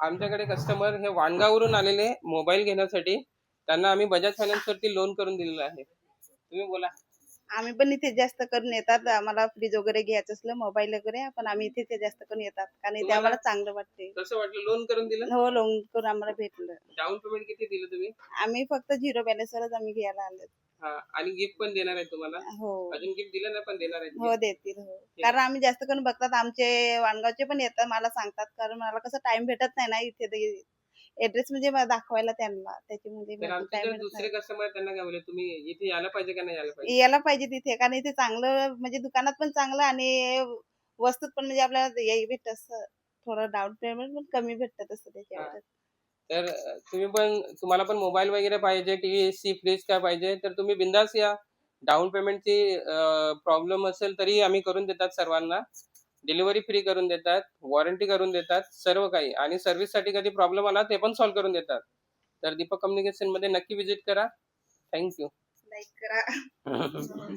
आमच्याकडे कस्टमर हे वाणगाववरून आलेले मोबाईल घेण्यासाठी. त्यांना आम्ही बजाज फायनान्सवरती लोन करून दिलेलं आहे. तुम्ही बोला. आम्ही पण इथे जास्त करून येतात. आम्हाला फ्रीज वगैरे घ्यायचं असलं, मोबाईल वगैरे, पण आम्ही इथे ते जास्त करून येतात. कारण इथे तुम्हाला आम्हाला चांगलं वाटते. कसं वाटलं लोन करून दिलं? हो, लोन करून आम्हाला भेटलं. डाउन पेमेंट किती दिलं तुम्ही? आम्ही फक्त 0 बॅलन्सवरच आम्ही घ्यायला आलो. हा, आणि गिफ्ट पण देणार आहे तुम्हाला. हो. अजून गिफ्ट दिलं नाही पण देणार आहेत हो, gift. देतील. हो. कारण आम्ही जास्त करून बघतात, आमचे वाणगावचे पण येतात, मला सांगतात. कारण मला कसं टाइम भेटत नाही ना इथे ॲड्रेस म्हणजे दाखवायला त्यांना. त्याच्यामुळे तर आमचे टाइम जर भेटत दुसरे नाही. कस्टमर त्यांना काय बोलले, तुम्ही इथे यायला पाहिजे का नाही यायला पाहिजे? यायला पाहिजे तिथे, कारण इथे चांगलं म्हणजे दुकानात पण चांगलं आणि वस्तूत पण म्हणजे आपल्याला हे भेटतं असं. थोडं डाउन पेमेंट पण कमी भेटतं तसं हा. त्याच्यावर. तर तुम्हाला पण मोबाईल वगैरे पाहिजे, टीव्ही, एसी, फ्रीज काय पाहिजे तर तुम्ही बिंदास या. डाउन पेमेंटची प्रॉब्लेम असेल तरी आम्ही करून देतात सर्वांना. डिलिव्हरी फ्री करून देतात, वॉरंटी करून देतात, सर्व काही. आणि सर्व्हिससाठी कधी प्रॉब्लेम आला ते पण सॉल्व्ह करून देतात. तर दीपक कम्युनिकेशनमध्ये नक्की व्हिजिट करा. Thank you. लाईक करा.